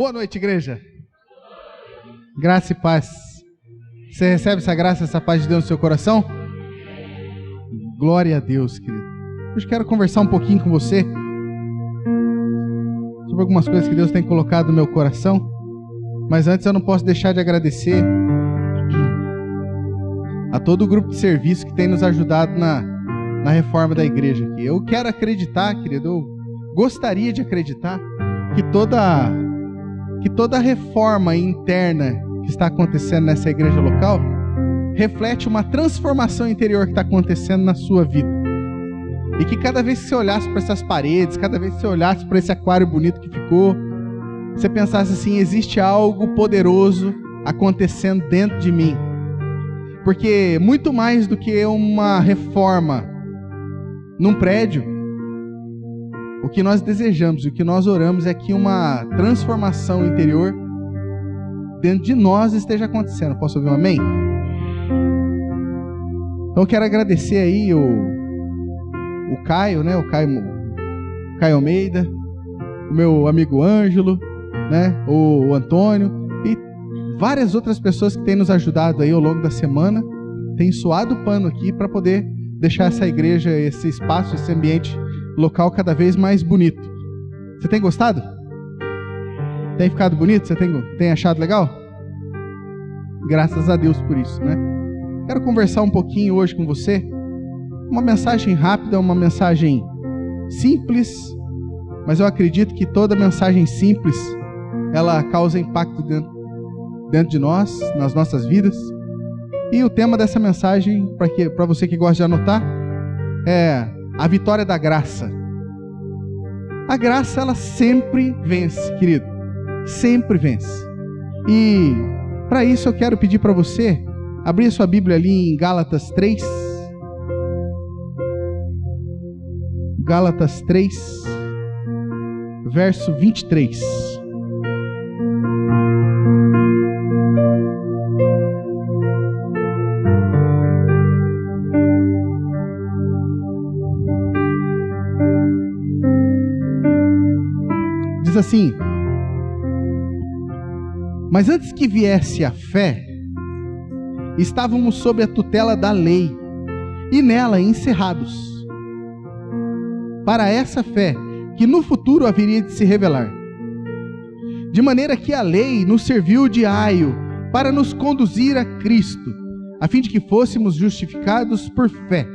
Boa noite, igreja. Graça e paz. Você recebe essa graça, essa paz de Deus no seu coração? Glória a Deus, querido. Hoje quero conversar um pouquinho com você sobre algumas coisas que Deus tem colocado no meu coração. Mas antes eu não posso deixar de agradecer a todo o grupo de serviço que tem nos ajudado na reforma da igreja aqui. Eu quero acreditar, querido, eu gostaria de acreditar que toda a reforma interna que está acontecendo nessa igreja local reflete uma transformação interior que está acontecendo na sua vida. E que cada vez que você olhasse para essas paredes, cada vez que você olhasse para esse aquário bonito que ficou, você pensasse assim: existe algo poderoso acontecendo dentro de mim. Porque muito mais do que uma reforma num prédio, o que nós desejamos, o que nós oramos é que uma transformação interior dentro de nós esteja acontecendo. Posso ouvir um amém? Então eu quero agradecer aí o Caio, né? O Caio Almeida, o meu amigo Ângelo, né? O Antônio e várias outras pessoas que têm nos ajudado aí ao longo da semana, têm suado o pano aqui para poder deixar essa igreja, esse espaço, esse ambiente local cada vez mais bonito. Você tem gostado? Tem ficado bonito? Você tem achado legal? Graças a Deus por isso, né? Quero conversar um pouquinho hoje com você. Uma mensagem rápida, uma mensagem simples, mas eu acredito que toda mensagem simples, ela causa impacto dentro de nós, nas nossas vidas. E o tema dessa mensagem, para você que gosta de anotar, é a vitória da graça. A graça, ela sempre vence, querido. Sempre vence. E para isso eu quero pedir para você abrir a sua Bíblia ali em Gálatas 3. Gálatas 3, verso 23. Diz assim: mas antes que viesse a fé, estávamos sob a tutela da lei, e nela encerrados, para essa fé que no futuro haveria de se revelar. De maneira que a lei nos serviu de aio para nos conduzir a Cristo, a fim de que fôssemos justificados por fé.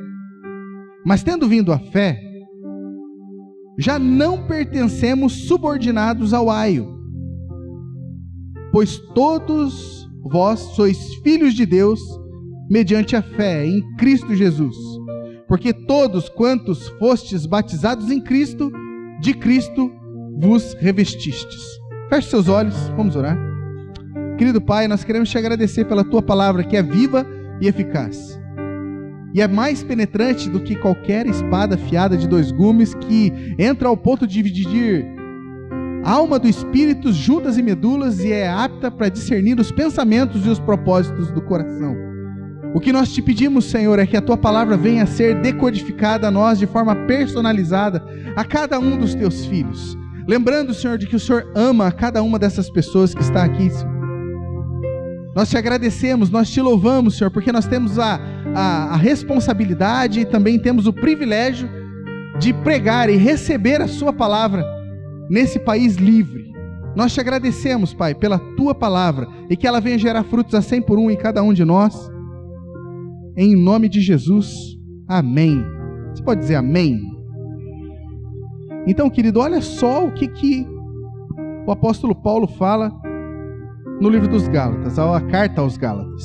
Mas tendo vindo a fé, já não pertencemos subordinados ao aio, pois todos vós sois filhos de Deus mediante a fé em Cristo Jesus. Porque todos quantos fostes batizados em Cristo, de Cristo vos revestistes. Feche seus olhos, vamos orar. Querido Pai, nós queremos te agradecer pela tua palavra, que é viva e eficaz. E é mais penetrante do que qualquer espada afiada de 2 gumes, que entra ao ponto de dividir a alma do espírito, juntas e medulas, e é apta para discernir os pensamentos e os propósitos do coração. O que nós te pedimos, Senhor, é que a tua palavra venha a ser decodificada a nós de forma personalizada a cada um dos teus filhos. Lembrando, Senhor, de que o Senhor ama a cada uma dessas pessoas que está aqui, Senhor. Nós te agradecemos, nós te louvamos, Senhor, porque nós temos a responsabilidade e também temos o privilégio de pregar e receber a sua palavra nesse país livre. Nós te agradecemos, Pai, pela tua palavra, e que ela venha gerar frutos a 100 por 1 em cada um de nós. Em nome de Jesus, amém. Você pode dizer amém? Então, querido, olha só o que o apóstolo Paulo fala no livro dos Gálatas, a carta aos Gálatas.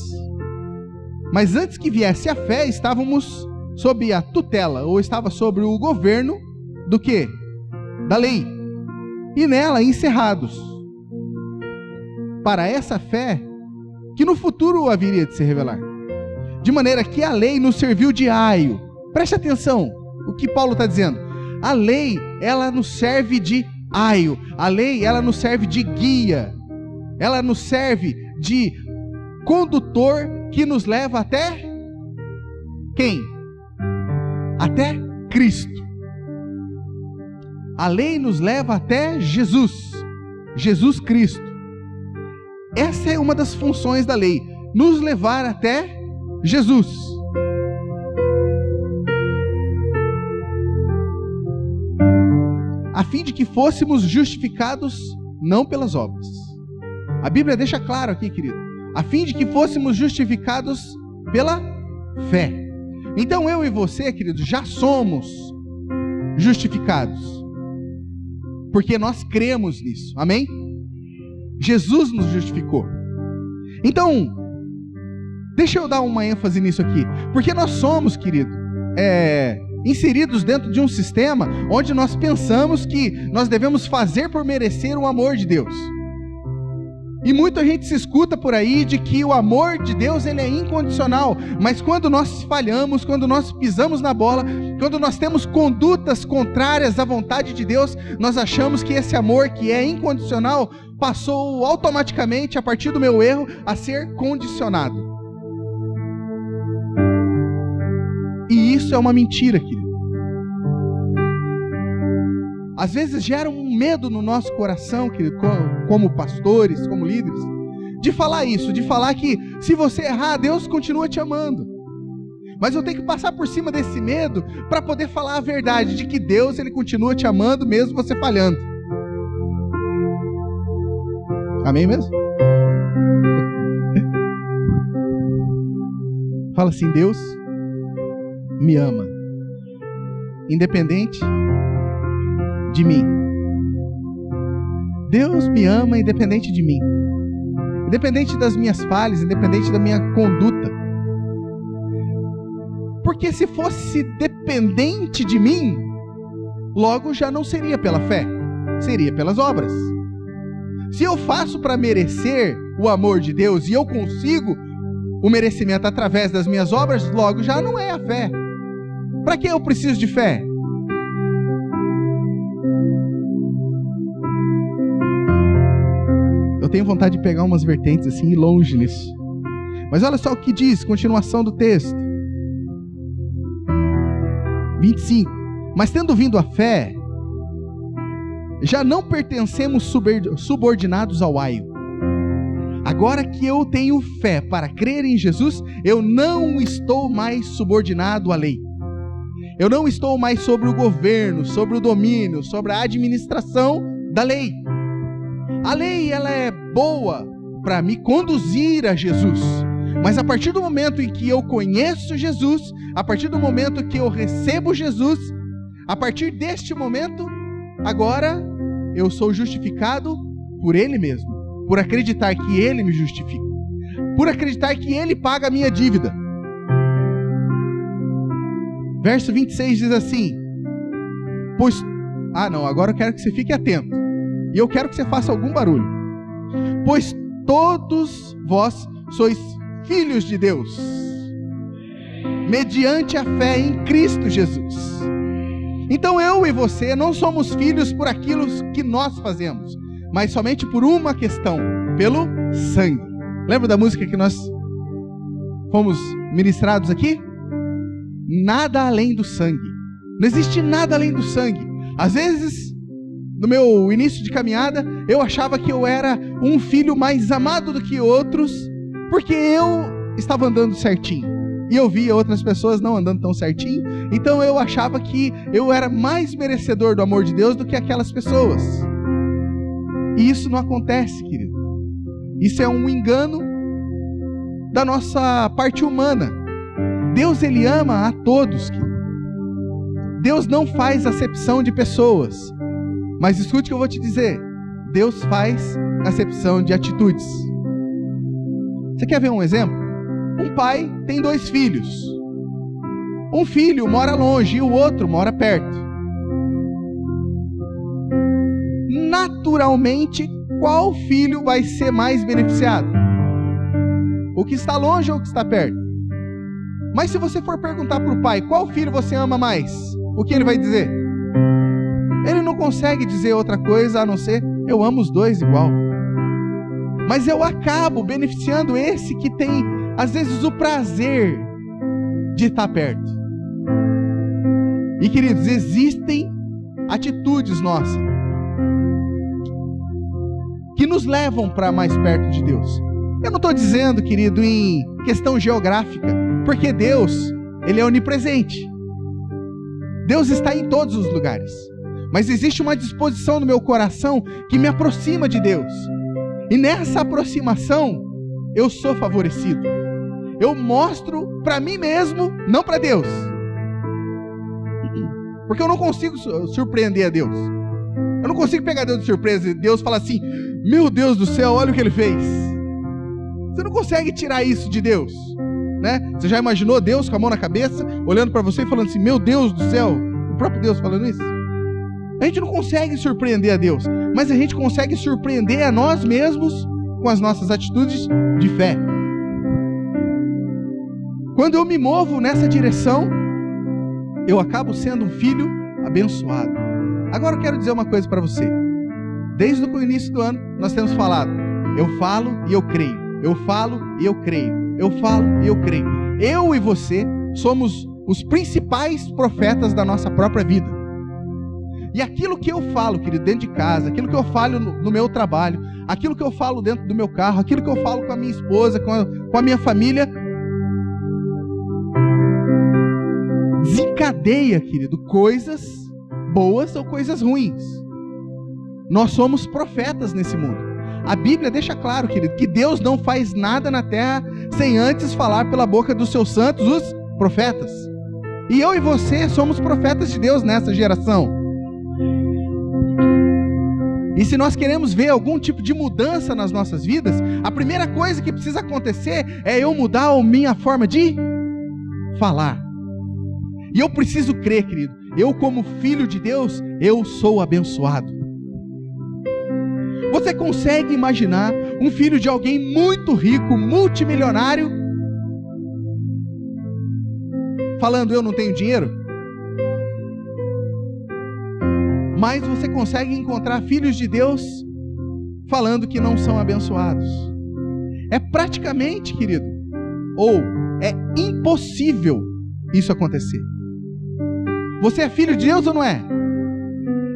Mas antes que viesse a fé, estávamos sob a tutela, ou estava sobre o governo do quê? Da lei. E nela encerrados, para essa fé que no futuro haveria de se revelar. De maneira que a lei nos serviu de aio. Preste atenção o que Paulo está dizendo. A lei, ela nos serve de aio. A lei, ela nos serve de guia. Ela nos serve de condutor que nos leva até quem? Até Cristo. A lei nos leva até Jesus. Jesus Cristo. Essa é uma das funções da lei, nos levar até Jesus. A fim de que fôssemos justificados não pelas obras. A Bíblia deixa claro aqui, querido, a fim de que fôssemos justificados pela fé. Então eu e você, querido, já somos justificados, porque nós cremos nisso, amém? Jesus nos justificou. Então, deixa eu dar uma ênfase nisso aqui, porque nós somos, querido, inseridos dentro de um sistema onde nós pensamos que nós devemos fazer por merecer o amor de Deus. E muita gente se escuta por aí de que o amor de Deus ele é incondicional, mas quando nós falhamos, quando nós pisamos na bola, quando nós temos condutas contrárias à vontade de Deus, nós achamos que esse amor que é incondicional passou automaticamente, a partir do meu erro, a ser condicionado. E isso é uma mentira, querido. Às vezes gera um medo no nosso coração, querido, como pastores, como líderes, de falar isso, de falar que se você errar, Deus continua te amando. Mas eu tenho que passar por cima desse medo para poder falar a verdade, de que Deus ele continua te amando mesmo você falhando. Amém mesmo? Fala assim, Deus me ama, independente de mim. Deus me ama independente de mim, independente das minhas falhas, independente da minha conduta. Porque se fosse dependente de mim, logo já não seria pela fé, seria pelas obras. Se eu faço para merecer o amor de Deus e eu consigo o merecimento através das minhas obras, logo já não é a fé. Para que eu preciso de fé? Eu tenho vontade de pegar umas vertentes assim e ir longe nisso. Mas olha só o que diz, continuação do texto. 25. Mas tendo vindo a fé, já não pertencemos subordinados ao aio. Agora que eu tenho fé para crer em Jesus, eu não estou mais subordinado à lei. Eu não estou mais sobre o governo, sobre o domínio, sobre a administração da lei. A lei, ela é boa para me conduzir a Jesus. Mas a partir do momento em que eu conheço Jesus, a partir do momento que eu recebo Jesus, a partir deste momento, agora eu sou justificado por Ele mesmo, por acreditar que Ele me justifica, por acreditar que Ele paga a minha dívida. Verso 26 diz assim, agora eu quero que você fique atento, e eu quero que você faça algum barulho. Pois todos vós sois filhos de Deus, mediante a fé em Cristo Jesus. Então eu e você não somos filhos por aquilo que nós fazemos, mas somente por uma questão, pelo sangue. Lembra da música que nós fomos ministrados aqui? Nada além do sangue. Não existe nada além do sangue. Às vezes, no meu início de caminhada, eu achava que eu era um filho mais amado do que outros, porque eu estava andando certinho. E eu via outras pessoas não andando tão certinho, então eu achava que eu era mais merecedor do amor de Deus do que aquelas pessoas. E isso não acontece, querido. Isso é um engano da nossa parte humana. Deus, Ele ama a todos, querido. Deus não faz acepção de pessoas. Mas escute o que eu vou te dizer. Deus faz acepção de atitudes. Você quer ver um exemplo? Um pai tem 2 filhos. Um filho mora longe e o outro mora perto. Naturalmente, qual filho vai ser mais beneficiado? O que está longe ou o que está perto? Mas se você for perguntar para o pai, qual filho você ama mais? O que ele vai dizer? Ele não consegue dizer outra coisa a não ser, eu amo os 2 igual. Mas eu acabo beneficiando esse que tem, às vezes, o prazer de estar perto. E, queridos, existem atitudes nossas nos levam para mais perto de Deus. Eu não estou dizendo, querido, em questão geográfica, porque Deus, Ele é onipresente. Deus está em todos os lugares. Mas existe uma disposição no meu coração que me aproxima de Deus. E nessa aproximação, eu sou favorecido. Eu mostro para mim mesmo, não para Deus. Porque eu não consigo surpreender a Deus. Eu não consigo pegar Deus de surpresa e Deus fala assim: meu Deus do céu, olha o que Ele fez. Você não consegue tirar isso de Deus, né? Você já imaginou Deus com a mão na cabeça, olhando para você e falando assim: meu Deus do céu? O próprio Deus falando isso. A gente não consegue surpreender a Deus, mas a gente consegue surpreender a nós mesmos com as nossas atitudes de fé. Quando eu me movo nessa direção, eu acabo sendo um filho abençoado. Agora eu quero dizer uma coisa para você. Desde o início do ano, nós temos falado: eu falo e eu creio. Eu falo e eu creio. Eu falo e eu creio. Eu e você somos os principais profetas da nossa própria vida. E aquilo que eu falo, querido, dentro de casa, aquilo que eu falo no meu trabalho, aquilo que eu falo dentro do meu carro, aquilo que eu falo com a minha esposa, com a minha família, desencadeia, querido, coisas boas ou coisas ruins. Nós somos profetas nesse mundo. A Bíblia deixa claro, querido, que Deus não faz nada na terra sem antes falar pela boca dos seus santos, os profetas. E eu e você somos profetas de Deus nessa geração. E se nós queremos ver algum tipo de mudança nas nossas vidas, a primeira coisa que precisa acontecer é eu mudar a minha forma de falar. E eu preciso crer, querido, eu como filho de Deus, eu sou abençoado. Você consegue imaginar um filho de alguém muito rico, multimilionário, falando: eu não tenho dinheiro? Mas você consegue encontrar filhos de Deus falando que não são abençoados. É praticamente, querido, ou é impossível isso acontecer. Você é filho de Deus ou não é?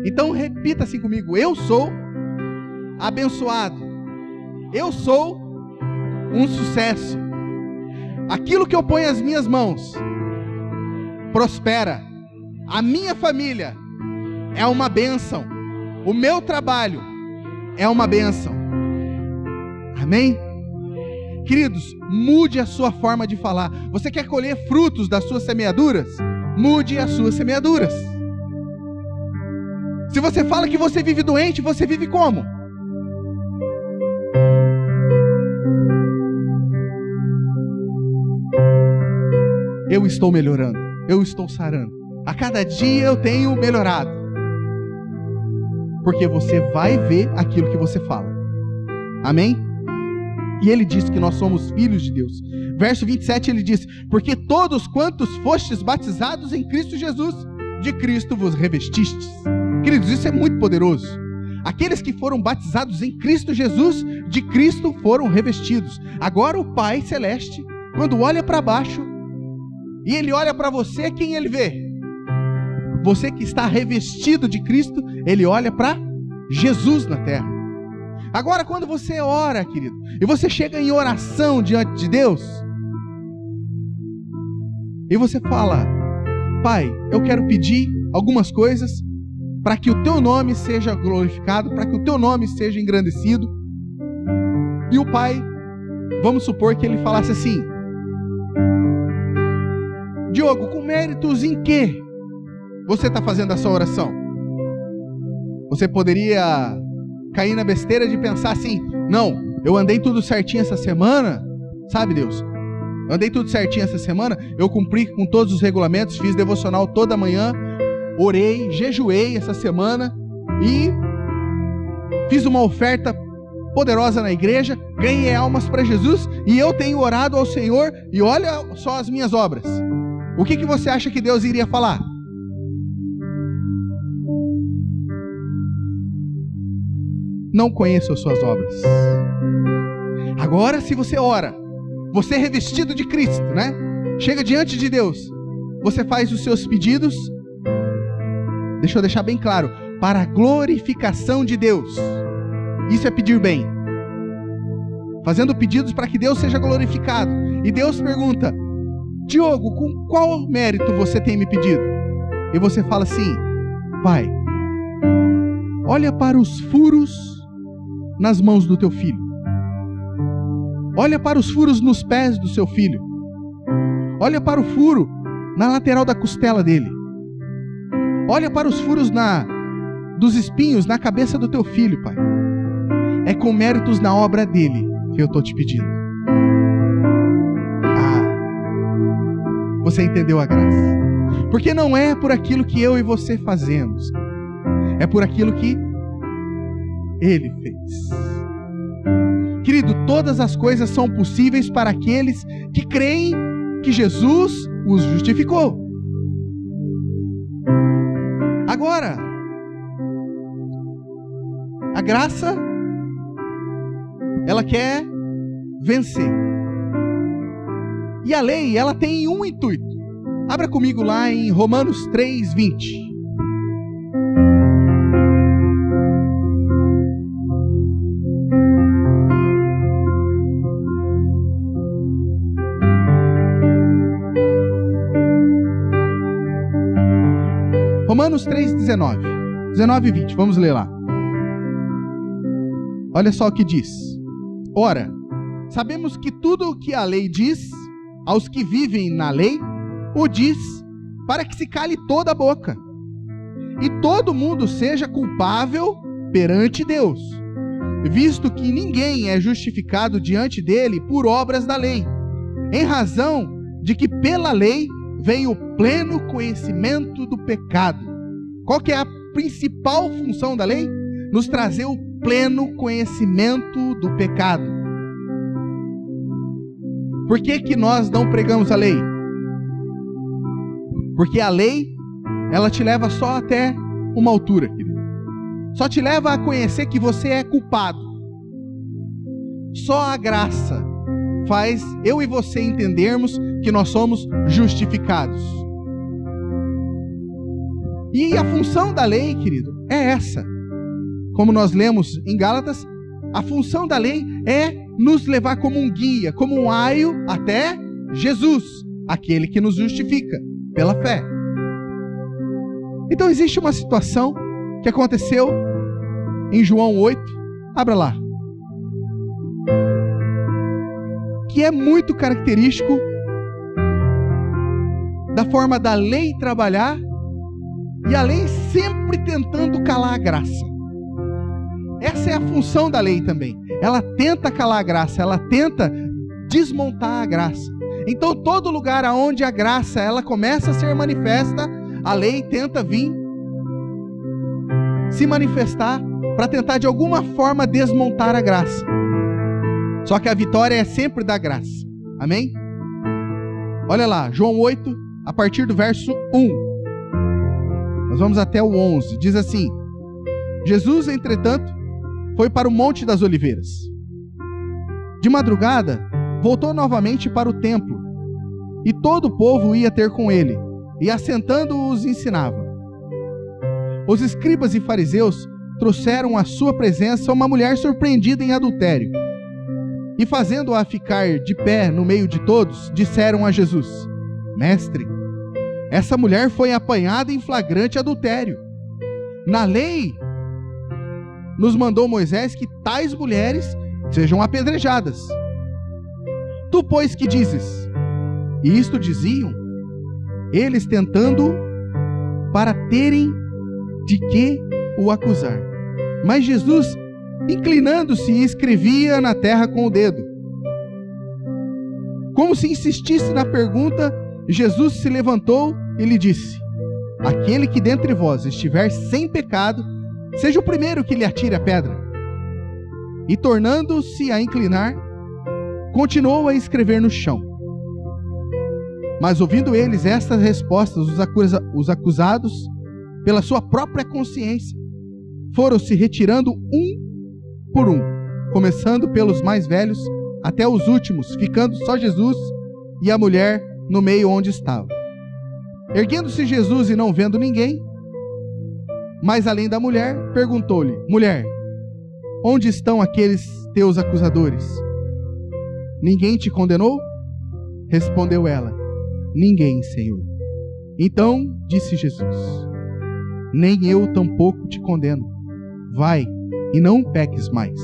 Então repita assim comigo: eu sou abençoado. Eu sou um sucesso. Aquilo que eu ponho as minhas mãos prospera. A minha família é uma bênção. O meu trabalho é uma bênção. Amém? Queridos, mude a sua forma de falar. Você quer colher frutos das suas semeaduras? Mude as suas semeaduras. Se você fala que você vive doente, você vive como? Eu estou melhorando, eu estou sarando. A cada dia eu tenho melhorado. Porque você vai ver aquilo que você fala. Amém? E ele diz que nós somos filhos de Deus. Verso 27 ele diz: porque todos quantos fostes batizados em Cristo Jesus, de Cristo vos revestistes. Queridos, isso é muito poderoso. Aqueles que foram batizados em Cristo Jesus, de Cristo foram revestidos. Agora o Pai Celeste, quando olha para baixo, e Ele olha para você, quem Ele vê? Você que está revestido de Cristo, Ele olha para Jesus na terra. Agora quando você ora, querido, e você chega em oração diante de Deus, e você fala: Pai, eu quero pedir algumas coisas para que o Teu nome seja glorificado, para que o Teu nome seja engrandecido. E o Pai, vamos supor que Ele falasse assim: Diogo, com méritos em que você está fazendo a sua oração? Você poderia cair na besteira de pensar assim: não, eu andei tudo certinho essa semana, sabe, Deus? Andei tudo certinho essa semana, eu cumpri com todos os regulamentos, fiz devocional toda manhã, orei, jejuei essa semana e fiz uma oferta poderosa na igreja, ganhei almas para Jesus e eu tenho orado ao Senhor e olha só as minhas obras. O que você acha que Deus iria falar? Não conheço as suas obras. Agora, se você ora, você é revestido de Cristo, né? Chega diante de Deus, você faz os seus pedidos, deixa eu deixar bem claro, para a glorificação de Deus. Isso é pedir bem. Fazendo pedidos para que Deus seja glorificado. E Deus pergunta: Diogo, com qual mérito você tem me pedido? E você fala assim: Pai, olha para os furos nas mãos do teu filho. Olha para os furos nos pés do seu filho. Olha para o furo na lateral da costela dele. Olha para os furos dos espinhos na cabeça do teu filho, Pai. É com méritos na obra dele que eu estou te pedindo. Você entendeu a graça? Porque não é por aquilo que eu e você fazemos, é por aquilo que Ele fez. Querido, todas as coisas são possíveis para aqueles que creem que Jesus os justificou. Agora, a graça, ela quer vencer. E a lei, ela tem um intuito. Abra comigo lá em Romanos 3:20. Romanos 3:19. 19 e 20, vamos ler lá. Olha só o que diz. Ora, sabemos que tudo o que a lei diz aos que vivem na lei, o diz para que se cale toda a boca e todo mundo seja culpável perante Deus, visto que ninguém é justificado diante dele por obras da lei, em razão de que pela lei vem o pleno conhecimento do pecado. Qual que é a principal função da lei? Nos trazer o pleno conhecimento do pecado. Por que que nós não pregamos a lei? Porque a lei, ela te leva só até uma altura, querido. Só te leva a conhecer que você é culpado. Só a graça faz eu e você entendermos que nós somos justificados. E a função da lei, querido, é essa. Como nós lemos em Gálatas, a função da lei é nos levar como um guia, como um aio até Jesus, aquele que nos justifica pela fé. Então existe uma situação que aconteceu em João 8, abra lá, que é muito característico da forma da lei trabalhar, e a lei sempre tentando calar a graça. Essa é a função da lei também. Ela tenta calar a graça, ela tenta desmontar a graça. Então todo lugar onde a graça ela começa a ser manifesta, a lei tenta vir se manifestar para tentar de alguma forma desmontar a graça. Só que a vitória é sempre da graça. Amém? Olha lá, João 8, a partir do verso 1. Nós vamos até o 11. Diz assim: Jesus, entretanto, foi para o Monte das Oliveiras. De madrugada, voltou novamente para o templo, e todo o povo ia ter com ele, e assentando-os ensinava. Os escribas e fariseus trouxeram à sua presença uma mulher surpreendida em adultério, e fazendo-a ficar de pé no meio de todos, disseram a Jesus: Mestre, essa mulher foi apanhada em flagrante adultério. Na lei, nos mandou Moisés que tais mulheres sejam apedrejadas. Tu, pois, que dizes? E isto diziam, eles tentando para terem de que o acusar. Mas Jesus, inclinando-se, escrevia na terra com o dedo. Como se insistisse na pergunta, Jesus se levantou e lhe disse: aquele que dentre vós estiver sem pecado, seja o primeiro que lhe atire a pedra. E tornando-se a inclinar, continuou a escrever no chão. Mas ouvindo eles estas respostas, os acusados, pela sua própria consciência, foram se retirando um por um, começando pelos mais velhos até os últimos, ficando só Jesus e a mulher no meio onde estava. Erguendo-se Jesus e não vendo ninguém, mas além da mulher, perguntou-lhe: mulher, onde estão aqueles teus acusadores? Ninguém te condenou? Respondeu ela: ninguém, Senhor. Então disse Jesus: nem eu tampouco te condeno. Vai e não peques mais.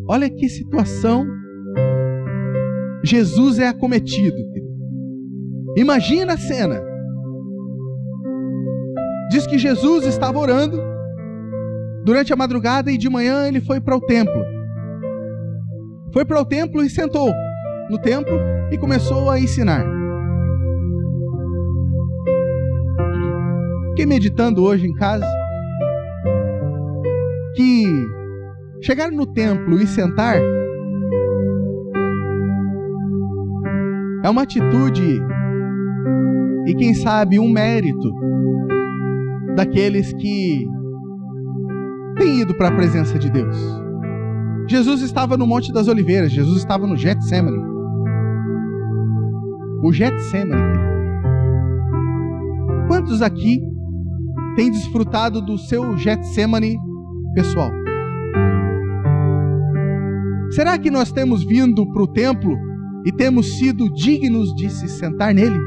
Olha que situação. Jesus é acometido, querido. Imagina a cena. Diz que Jesus estava orando durante a madrugada e de manhã ele foi para o templo. Foi para o templo e sentou no templo e começou a ensinar. Fiquei meditando hoje em casa que chegar no templo e sentar é uma atitude e quem sabe um mérito daqueles que têm ido para a presença de Deus. Jesus estava no Monte das Oliveiras, Jesus estava no Getsemane. O Getsemane. Quantos aqui têm desfrutado do seu Getsemane pessoal? Será que nós temos vindo para o templo e temos sido dignos de se sentar nele?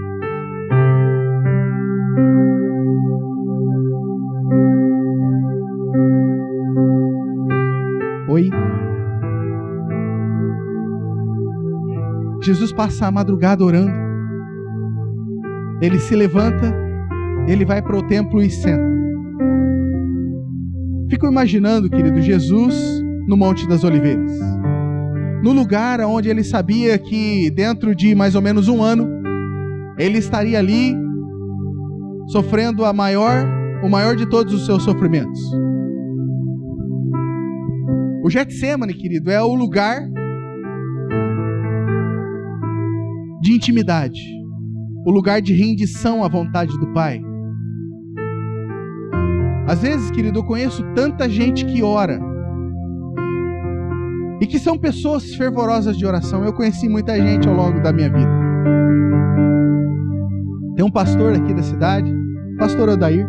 Oi? Jesus passa a madrugada orando. Ele se levanta, ele vai para o templo e senta. Fico imaginando, querido, Jesus no Monte das Oliveiras, no lugar onde ele sabia que dentro de mais ou menos um ano ele estaria ali sofrendo o maior de todos os seus sofrimentos. O Getsemane, querido, é o lugar de intimidade, o lugar de rendição à vontade do Pai. Às vezes, querido, eu conheço tanta gente que ora e que são pessoas fervorosas de oração. Eu conheci muita gente ao longo da minha vida. Tem um pastor aqui da cidade, pastor Odair,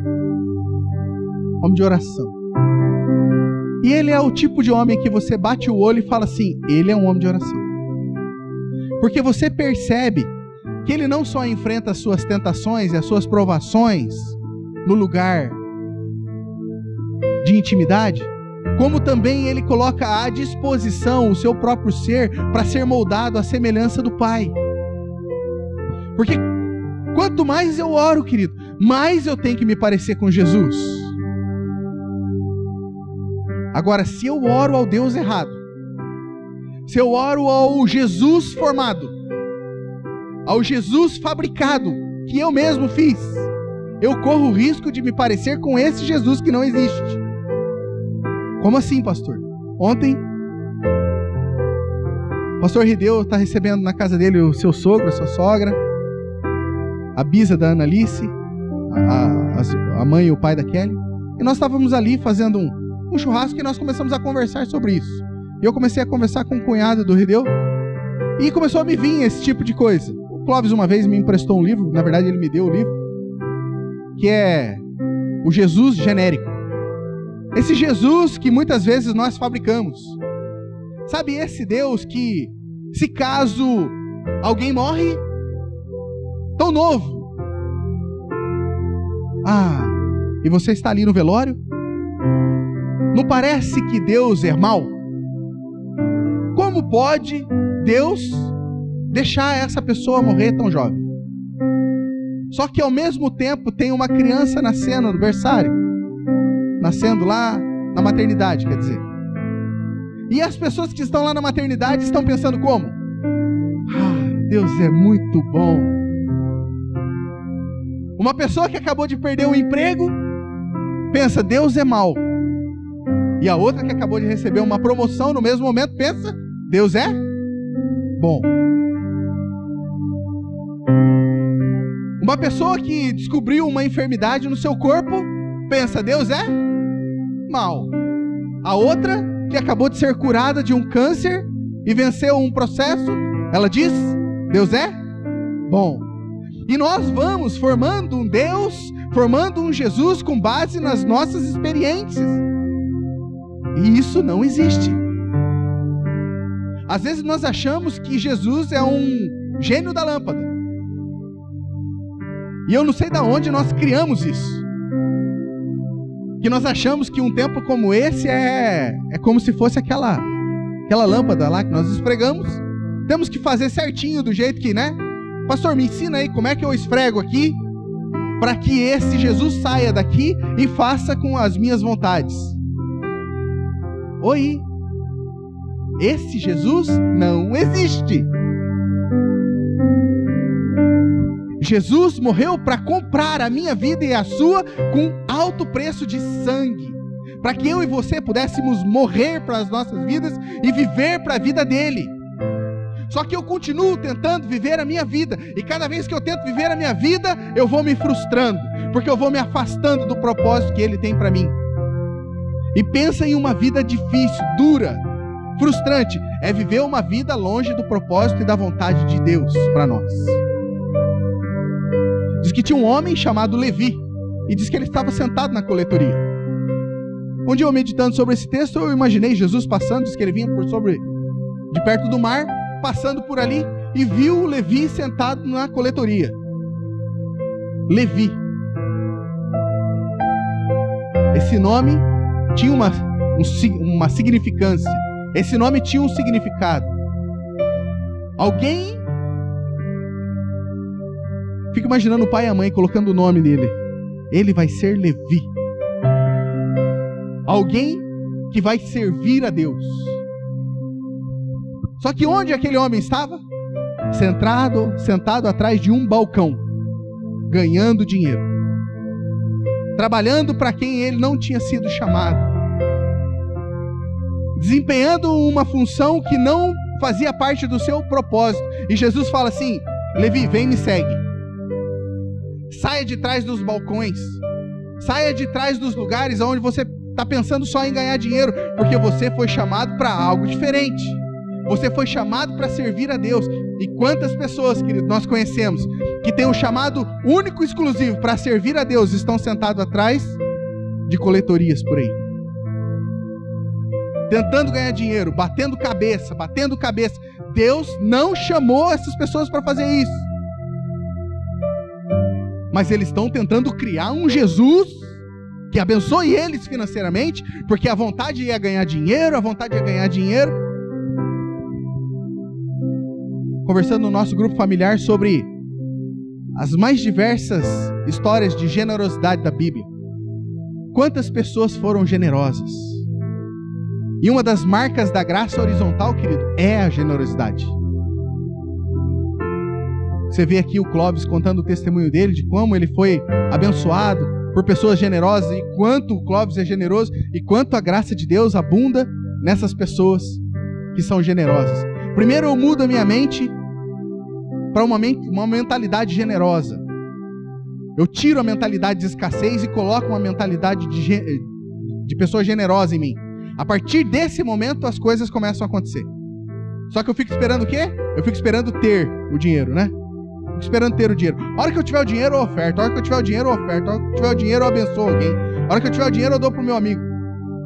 homem de oração. E ele é o tipo de homem que você bate o olho e fala assim: ele é um homem de oração. Porque você percebe que ele não só enfrenta as suas tentações e as suas provações no lugar de intimidade, como também ele coloca à disposição o seu próprio ser para ser moldado à semelhança do Pai. Porque quanto mais eu oro, querido, mais eu tenho que me parecer com Jesus. Agora, se eu oro ao Deus errado, se eu oro ao Jesus formado, ao Jesus fabricado, que eu mesmo fiz, eu corro o risco de me parecer com esse Jesus que não existe. Como assim, pastor? Ontem, o pastor Rideu está recebendo na casa dele o seu sogro, a sua sogra, a bisa da Annalice, a mãe e o pai da Kelly, e nós estávamos ali fazendo um churrasco e nós começamos a conversar sobre isso. E eu comecei a conversar com o cunhado do Rideu e começou a me vir esse tipo de coisa. O Clóvis uma vez me emprestou um livro, na verdade ele me deu o livro, que é o Jesus genérico. Esse Jesus que muitas vezes nós fabricamos. Sabe, esse Deus que, se caso alguém morre tão novo, e você está ali no velório, não parece que Deus é mau? Como pode Deus deixar essa pessoa morrer tão jovem? Só que ao mesmo tempo tem uma criança nascendo no berçário, nascendo lá na maternidade, quer dizer. E as pessoas que estão lá na maternidade estão pensando como? Deus é muito bom. Uma pessoa que acabou de perder um emprego pensa, Deus é mau. E a outra que acabou de receber uma promoção no mesmo momento pensa, Deus é bom. Uma pessoa que descobriu uma enfermidade no seu corpo pensa, Deus é mau. A outra que acabou de ser curada de um câncer e venceu um processo, ela diz, Deus é bom. E nós vamos formando um Deus, formando um Jesus com base nas nossas experiências. E isso não existe. Às vezes nós achamos que Jesus é um gênio da lâmpada. E eu não sei de onde nós criamos isso. Que nós achamos que um tempo como esse é como se fosse aquela lâmpada lá que nós esfregamos. Temos que fazer certinho do jeito que, né? Pastor, me ensina aí como é que eu esfrego aqui para que esse Jesus saia daqui e faça com as minhas vontades. Oi, esse Jesus não existe. Jesus morreu para comprar a minha vida e a sua com alto preço de sangue, para que eu e você pudéssemos morrer para as nossas vidas e viver para a vida dele. Só que eu continuo tentando viver a minha vida, e cada vez que eu tento viver a minha vida, eu vou me frustrando, porque eu vou me afastando do propósito que ele tem para mim. E pensa em uma vida difícil, dura, frustrante, é viver uma vida longe do propósito e da vontade de Deus para nós. Diz que tinha um homem chamado Levi, e diz que ele estava sentado na coletoria. Um dia eu meditando sobre esse texto, eu imaginei Jesus passando, diz que ele vinha de perto do mar, passando por ali, e viu Levi sentado na coletoria. Levi. Esse nome tinha uma significância. Esse nome tinha um significado. Alguém... Fica imaginando o pai e a mãe colocando o nome dele. Ele vai ser Levi. Alguém que vai servir a Deus. Só que onde aquele homem estava? Sentado atrás de um balcão, ganhando dinheiro, trabalhando para quem ele não tinha sido chamado, desempenhando uma função que não fazia parte do seu propósito. E Jesus fala assim: Levi, vem, me segue. Saia de trás dos balcões, saia de trás dos lugares onde você está pensando só em ganhar dinheiro, porque você foi chamado para algo diferente. Você foi chamado para servir a Deus. E quantas pessoas, querido, nós conhecemos que têm um chamado único e exclusivo para servir a Deus, estão sentados atrás de coletorias por aí, tentando ganhar dinheiro, batendo cabeça. Deus não chamou essas pessoas para fazer isso, mas eles estão tentando criar um Jesus que abençoe eles financeiramente, porque a vontade é ganhar dinheiro, Conversando no nosso grupo familiar sobre as mais diversas histórias de generosidade da Bíblia. Quantas pessoas foram generosas? E uma das marcas da graça horizontal, querido, é a generosidade. Você vê aqui o Clóvis contando o testemunho dele, de como ele foi abençoado por pessoas generosas, e quanto o Clóvis é generoso, e quanto a graça de Deus abunda nessas pessoas que são generosas. Primeiro eu mudo a minha mente para uma mentalidade generosa. Eu tiro a mentalidade de escassez e coloco uma mentalidade de pessoa generosa em mim. A partir desse momento as coisas começam a acontecer. Só que eu fico esperando o quê? Eu fico esperando ter o dinheiro, né? Fico esperando ter o dinheiro. A hora que eu tiver o dinheiro, eu oferto. A hora que eu tiver o dinheiro, eu oferto. A hora que eu tiver o dinheiro, eu abençoo alguém. A hora que eu tiver o dinheiro, eu dou pro meu amigo.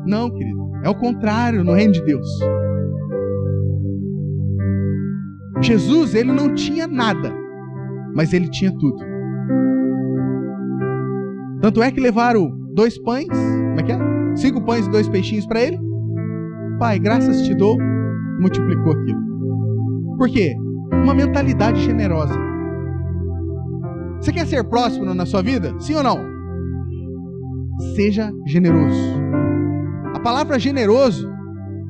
Não, querido. É o contrário no reino de Deus. Jesus, ele não tinha nada, mas ele tinha tudo. Tanto é que levaram 2 pães, 5 pães e 2 peixinhos para ele. Pai, graças te dou, multiplicou aquilo. Por quê? Uma mentalidade generosa. Você quer ser próspero na sua vida? Sim ou não? Seja generoso. A palavra generoso,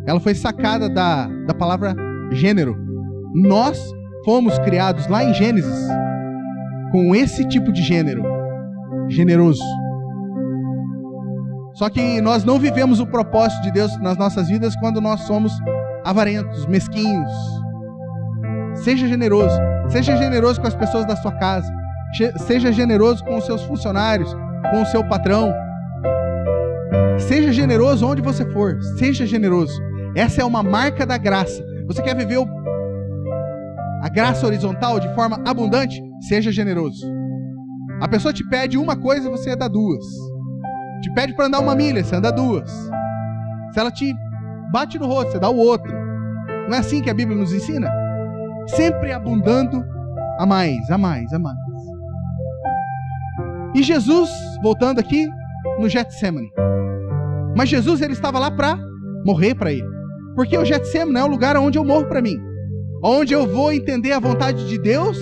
ela foi sacada da palavra gênero. Nós fomos criados lá em Gênesis com esse tipo de gênero, generoso. Só que nós não vivemos o propósito de Deus nas nossas vidas quando nós somos avarentos, mesquinhos. Seja generoso com as pessoas da sua casa, seja generoso com os seus funcionários, com o seu patrão. Seja generoso onde você for, seja generoso. Essa é uma marca da graça. Você quer viver a graça horizontal de forma abundante? Seja generoso. A pessoa te pede uma coisa, você dá 2. Te pede para andar 1 milha, você anda 2. Se ela te bate no rosto, você dá o outro. Não é assim que a Bíblia nos ensina? Sempre abundando a mais, a mais, a mais. E Jesus, voltando aqui, no Getsemane. Mas Jesus, ele estava lá para morrer para ele. Porque o Getsemane é o lugar onde eu morro para mim. Onde eu vou entender a vontade de Deus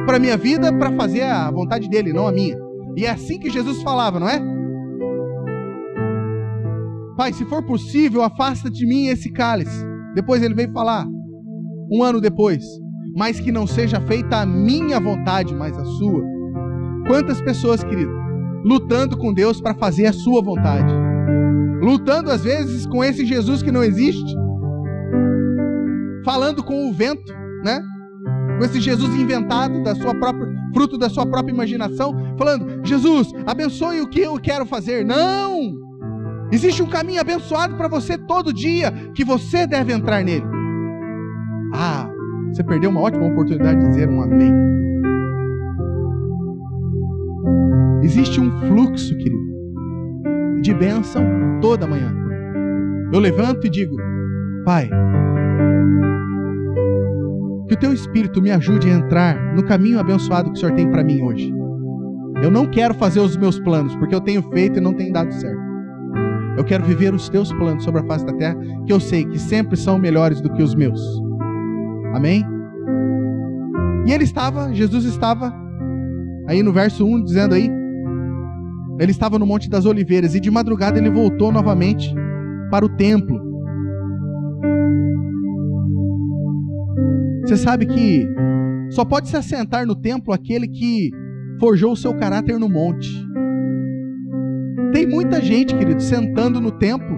para a minha vida, para fazer a vontade dele, não a minha. E é assim que Jesus falava, não é? Pai, se for possível, afasta de mim esse cálice. Depois ele veio falar, 1 ano depois, mas que não seja feita a minha vontade, mas a sua. Quantas pessoas, querido, lutando com Deus para fazer a sua vontade. Lutando às vezes com esse Jesus que não existe. Falando com o vento, né? Com esse Jesus inventado, fruto da sua própria imaginação. Falando, Jesus, abençoe o que eu quero fazer. Não! Existe um caminho abençoado para você todo dia, que você deve entrar nele. Ah, você perdeu uma ótima oportunidade de dizer um amém. Existe um fluxo, querido, de bênção toda manhã. Eu levanto e digo, Pai, que o teu Espírito me ajude a entrar no caminho abençoado que o Senhor tem para mim hoje. Eu não quero fazer os meus planos, porque eu tenho feito e não tem dado certo. Eu quero viver os teus planos sobre a face da terra, que eu sei que sempre são melhores do que os meus. Amém? E Jesus estava, aí no verso 1, dizendo aí, ele estava no Monte das Oliveiras, e de madrugada ele voltou novamente para o templo. Você sabe que só pode se assentar no templo aquele que forjou o seu caráter no monte. Tem muita gente, querido, sentando no templo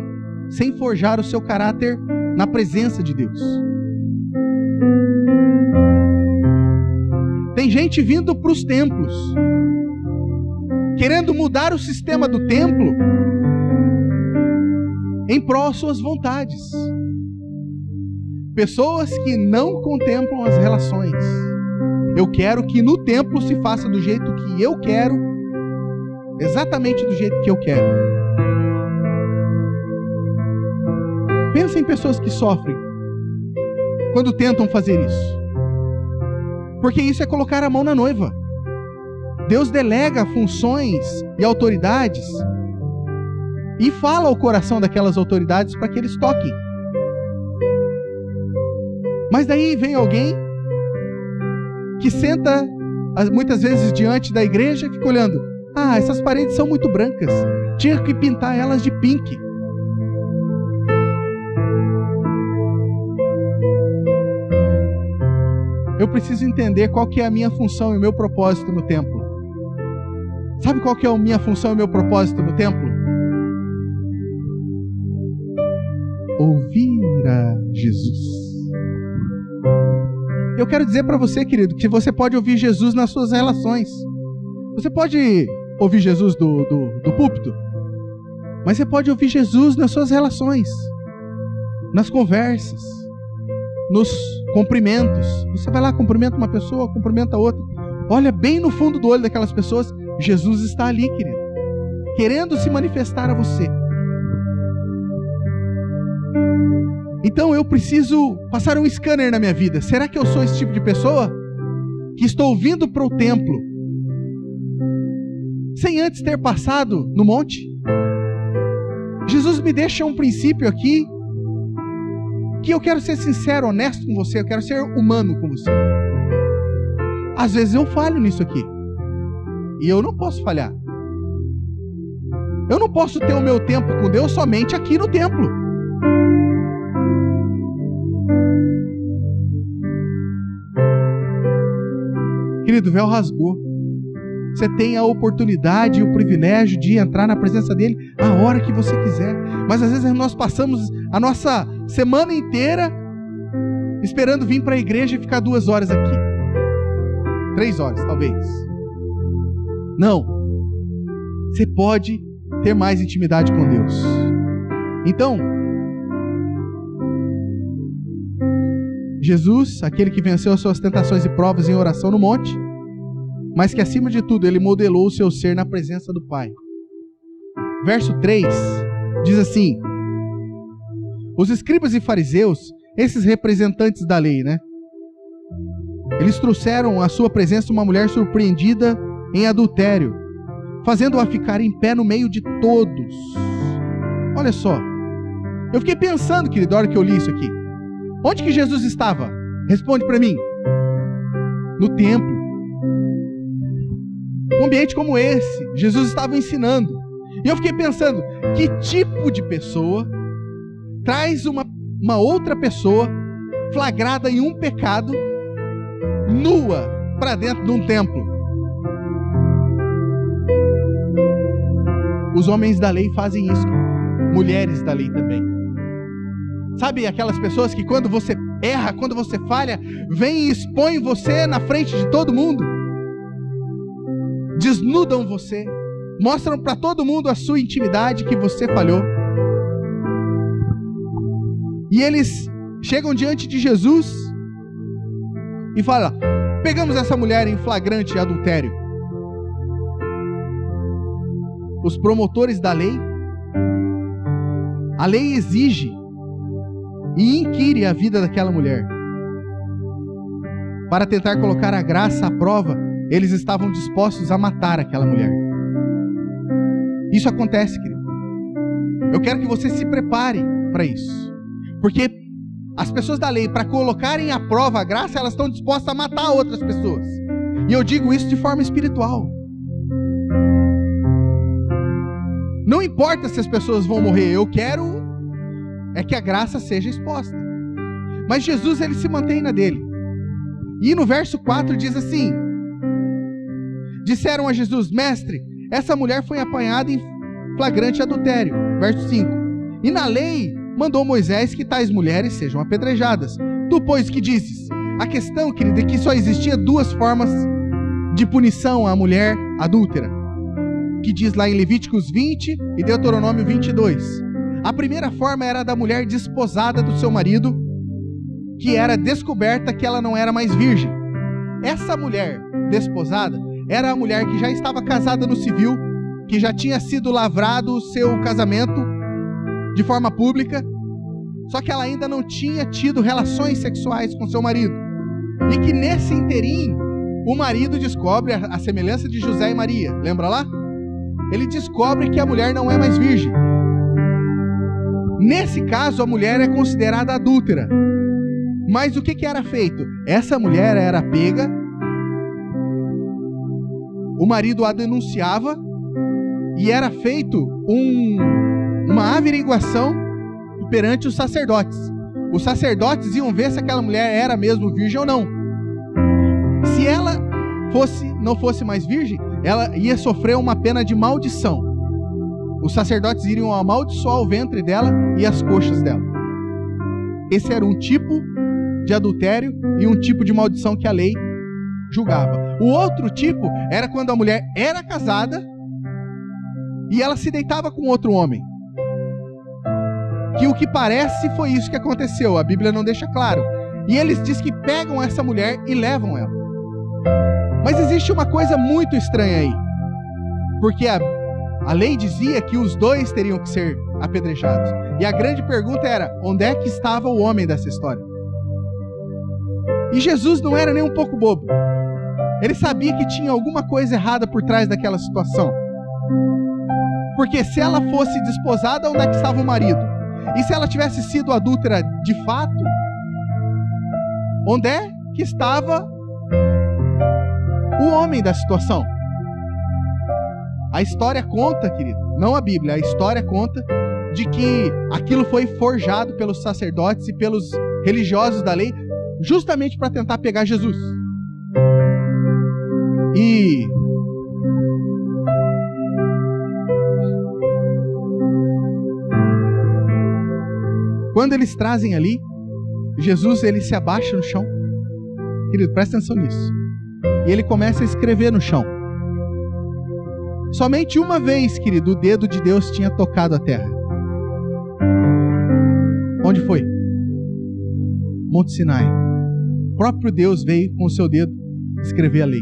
sem forjar o seu caráter na presença de Deus. Tem gente vindo para os templos, querendo mudar o sistema do templo em prol das suas vontades. Pessoas que não contemplam as relações. Eu quero que no templo se faça do jeito que eu quero, exatamente do jeito que eu quero. Pensa em pessoas que sofrem quando tentam fazer isso. Porque isso é colocar a mão na noiva. Deus delega funções e autoridades e fala ao coração daquelas autoridades para que eles toquem. Mas daí vem alguém que senta muitas vezes diante da igreja e fica olhando. Ah, essas paredes são muito brancas. Tinha que pintar elas de pink. Eu preciso entender qual que é a minha função e o meu propósito no templo. Sabe qual que é a minha função e o meu propósito no templo? Ouvir a Jesus. Eu quero dizer para você, querido, que você pode ouvir Jesus nas suas relações. Você pode ouvir Jesus do púlpito, mas você pode ouvir Jesus nas suas relações, nas conversas, nos cumprimentos. Você vai lá, cumprimenta uma pessoa, cumprimenta outra. Olha bem no fundo do olho daquelas pessoas, Jesus está ali, querido, querendo se manifestar a você. Então eu preciso passar um scanner na minha vida. Será que eu sou esse tipo de pessoa que estou vindo para o templo sem antes ter passado no monte? Jesus me deixa um princípio aqui que eu quero ser sincero, honesto com você. Eu quero ser humano com você. Às vezes eu falho nisso aqui, e eu não posso falhar. Eu não posso ter o meu tempo com Deus somente aqui no templo. Querido, o véu rasgou. Você tem a oportunidade e o privilégio de entrar na presença dele a hora que você quiser. Mas às vezes nós passamos a nossa semana inteira esperando vir para a igreja e ficar 2 horas aqui. 3 horas, talvez. Não. Você pode ter mais intimidade com Deus. Então, Jesus, aquele que venceu as suas tentações e provas em oração no monte, mas que acima de tudo ele modelou o seu ser na presença do Pai. Verso 3 diz assim: Os escribas e fariseus, esses representantes da lei, né? Eles trouxeram à sua presença uma mulher surpreendida em adultério, fazendo-a ficar em pé no meio de todos. Olha só. Eu fiquei pensando, querido, na hora que eu li isso aqui. Onde que Jesus estava? Responde para mim. No templo. Um ambiente como esse, Jesus estava ensinando. E eu fiquei pensando, que tipo de pessoa traz uma outra pessoa flagrada em um pecado, nua, para dentro de um templo? Os homens da lei fazem isso. Mulheres da lei também. Sabe aquelas pessoas que quando você erra, quando você falha, vem e expõe você na frente de todo mundo? Desnudam você, mostram para todo mundo a sua intimidade, que você falhou. E eles chegam diante de Jesus e falam: pegamos essa mulher em flagrante adultério. Os promotores da lei, a lei exige e inquire a vida daquela mulher. Para tentar colocar a graça à prova, eles estavam dispostos a matar aquela mulher. Isso acontece, querido. Eu quero que você se prepare para isso. Porque as pessoas da lei, para colocarem à prova a graça, elas estão dispostas a matar outras pessoas. E eu digo isso de forma espiritual. Não importa se as pessoas vão morrer, eu quero é que a graça seja exposta. Mas Jesus, ele se mantém na dele. E no verso 4 diz assim: disseram a Jesus: mestre, essa mulher foi apanhada em flagrante adultério. Verso 5. E na lei mandou Moisés que tais mulheres sejam apedrejadas. Tu, pois, que dizes? A questão, querida, é que só existia duas formas de punição à mulher adúltera, que diz lá em Levíticos 20 e Deuteronômio 22. A primeira forma era a da mulher desposada do seu marido, que era descoberta que ela não era mais virgem. Essa mulher desposada era a mulher que já estava casada no civil, que já tinha sido lavrado o seu casamento de forma pública, só que ela ainda não tinha tido relações sexuais com seu marido. E que nesse inteirinho, o marido descobre a semelhança de José e Maria. Lembra lá? Ele descobre que a mulher não é mais virgem. Nesse caso, a mulher é considerada adúltera. Mas o que era feito? Essa mulher era pega, o marido a denunciava e era feito uma averiguação perante os sacerdotes. Os sacerdotes iam ver se aquela mulher era mesmo virgem ou não. Se ela não fosse mais virgem, ela ia sofrer uma pena de maldição. Os sacerdotes iriam amaldiçoar o ventre dela e as coxas dela. Esse era um tipo de adultério e um tipo de maldição que a lei julgava. O outro tipo era quando a mulher era casada e ela se deitava com outro homem. Que o que parece foi isso que aconteceu. A Bíblia não deixa claro. E eles dizem que pegam essa mulher e levam ela. Mas existe uma coisa muito estranha aí. Porque a lei dizia que os dois teriam que ser apedrejados. E a grande pergunta era: onde é que estava o homem dessa história? E Jesus não era nem um pouco bobo. Ele sabia que tinha alguma coisa errada por trás daquela situação. Porque se ela fosse desposada, onde é que estava o marido? E se ela tivesse sido adúltera de fato, onde é que estava o homem da situação? A história conta, querido, não a Bíblia, a história conta de que aquilo foi forjado pelos sacerdotes e pelos religiosos da lei, justamente para tentar pegar Jesus. E quando eles trazem ali, Jesus, ele se abaixa no chão. Querido, presta atenção nisso. E ele começa a escrever no chão. Somente uma vez, querido, o dedo de Deus tinha tocado a terra. Onde foi? Monte Sinai. O próprio Deus veio com o seu dedo escrever a lei.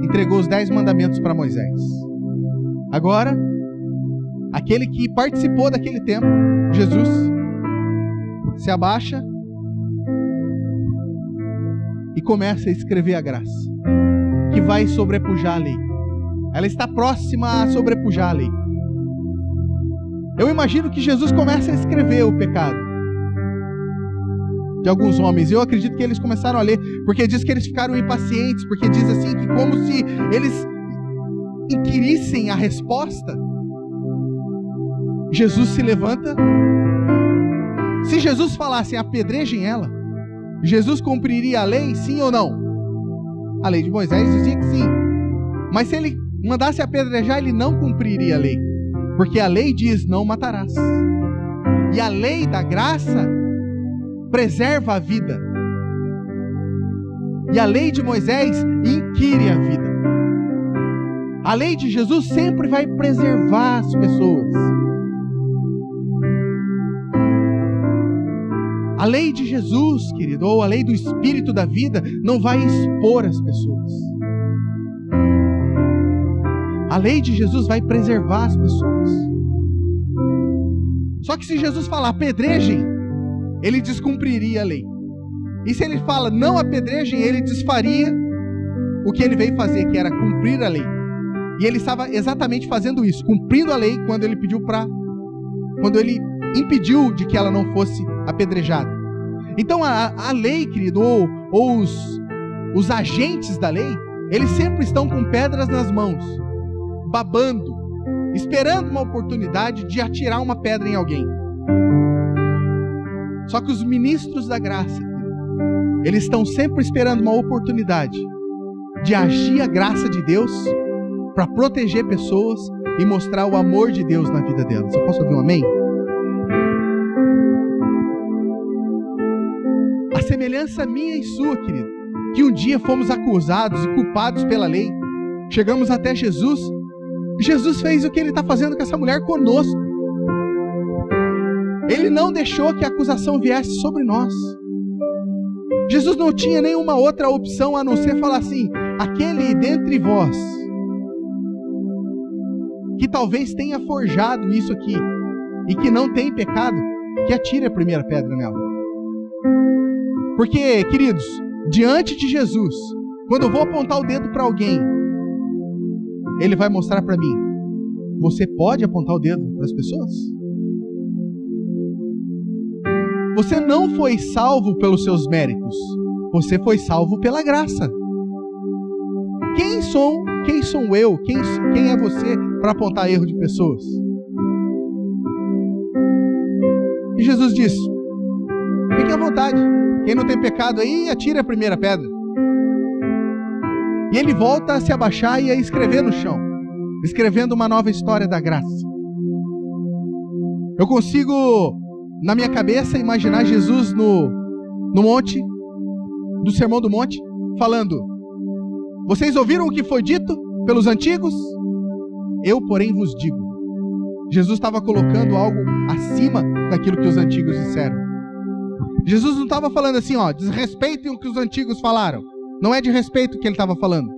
Entregou os 10 mandamentos para Moisés. Agora, aquele que participou daquele tempo, Jesus, se abaixa e começa a escrever a graça, que vai sobrepujar a lei. Ela está próxima a sobrepujar a lei. Eu imagino que Jesus começa a escrever o pecado de alguns homens. Eu acredito que eles começaram a ler, porque diz que eles ficaram impacientes, porque diz assim, que como se eles inquirissem a resposta. Jesus se levanta. Se Jesus falasse, apedrejem ela, Jesus cumpriria a lei, sim ou não? A lei de Moisés dizia que sim. Mas se ele mandasse apedrejar, ele não cumpriria a lei. Porque a lei diz, não matarás. E a lei da graça preserva a vida. E a lei de Moisés inquire a vida. A lei de Jesus sempre vai preservar as pessoas. A lei de Jesus, querido, ou a lei do Espírito da vida, não vai expor as pessoas. A lei de Jesus vai preservar as pessoas. Só que se Jesus falar apedrejem, ele descumpriria a lei. E se ele fala não apedrejem, ele desfaria o que ele veio fazer, que era cumprir a lei. E ele estava exatamente fazendo isso, cumprindo a lei quando ele impediu de que ela não fosse apedrejada. Então a lei, querido, ou os agentes da lei, eles sempre estão com pedras nas mãos, babando, esperando uma oportunidade de atirar uma pedra em alguém. Só que os ministros da graça, eles estão sempre esperando uma oportunidade de agir a graça de Deus para proteger pessoas e mostrar o amor de Deus na vida delas. Eu posso ouvir um amém? A semelhança minha e sua, querido, que um dia fomos acusados e culpados pela lei, chegamos até Jesus. Jesus fez o que ele está fazendo com essa mulher conosco. Ele não deixou que a acusação viesse sobre nós. Jesus não tinha nenhuma outra opção a não ser falar assim, aquele dentre vós que talvez tenha forjado isso aqui e que não tem pecado, que atire a primeira pedra nela. Porque, queridos, diante de Jesus, quando eu vou apontar o dedo para alguém, ele vai mostrar para mim, você pode apontar o dedo para as pessoas? Você não foi salvo pelos seus méritos, você foi salvo pela graça. Quem sou eu? Quem é você para apontar erro de pessoas? E Jesus disse, fique à vontade, quem não tem pecado aí, atire a primeira pedra. E ele volta a se abaixar e a escrever no chão, escrevendo uma nova história da graça. Eu consigo, na minha cabeça, imaginar Jesus no monte, do Sermão do Monte, falando, vocês ouviram o que foi dito pelos antigos? Eu, porém, vos digo. Jesus estava colocando algo acima daquilo que os antigos disseram. Jesus não estava falando assim, desrespeitem o que os antigos falaram. Não é de respeito que ele estava falando.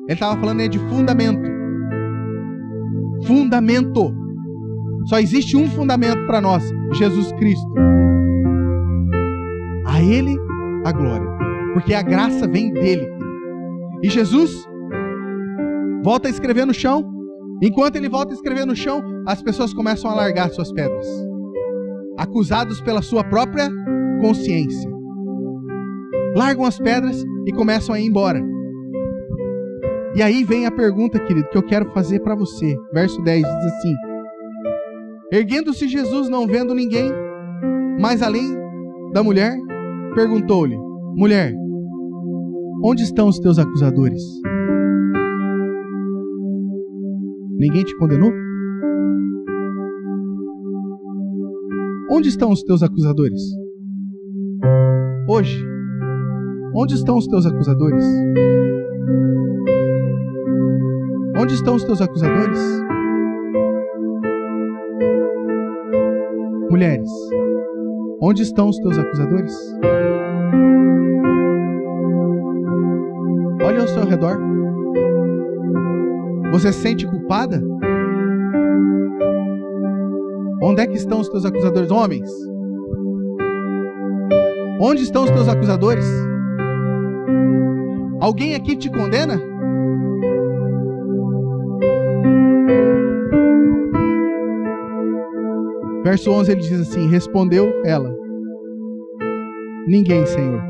Ele estava falando de fundamento. Fundamento. Só existe um fundamento para nós, Jesus Cristo. A Ele a glória. Porque a graça vem dele. E Jesus volta a escrever no chão. Enquanto ele volta a escrever no chão, as pessoas começam a largar suas pedras, acusados pela sua própria consciência. Largam as pedras e começam a ir embora. E aí vem a pergunta, querido, que eu quero fazer para você. Verso 10 diz assim: erguendo-se Jesus, não vendo ninguém, mas além da mulher, perguntou-lhe: mulher, onde estão os teus acusadores? Ninguém te condenou? Onde estão os teus acusadores? Hoje, onde estão os teus acusadores? Onde estão os teus acusadores? Mulheres, onde estão os teus acusadores? Olha ao seu redor. Você se sente culpada? Onde é que estão os teus acusadores? Homens, onde estão os teus acusadores? Alguém aqui te condena? Verso 11 ele diz assim: respondeu ela: ninguém, Senhor.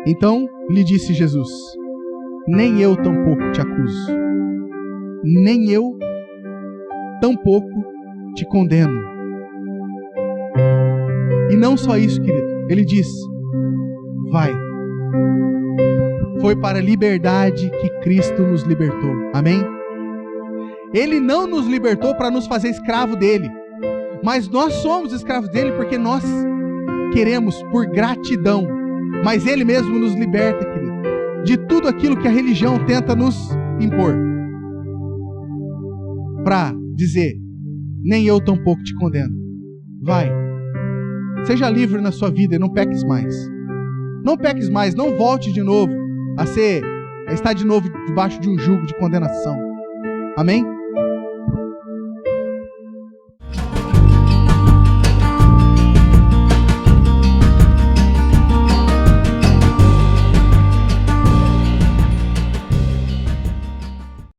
Então lhe disse Jesus: nem eu tampouco te acuso, nem eu tampouco te condeno. E não só isso, querido, ele diz: vai. Foi para a liberdade que Cristo nos libertou. Amém? Ele não nos libertou para nos fazer escravo dele, mas nós somos escravos dele porque nós queremos por gratidão. Mas ele mesmo nos liberta, querido, de tudo aquilo que a religião tenta nos impor, para dizer: nem eu tampouco te condeno. Vai, seja livre na sua vida e não peques mais. Não peques mais, não volte de novo a estar de novo debaixo de um jugo de condenação. Amém?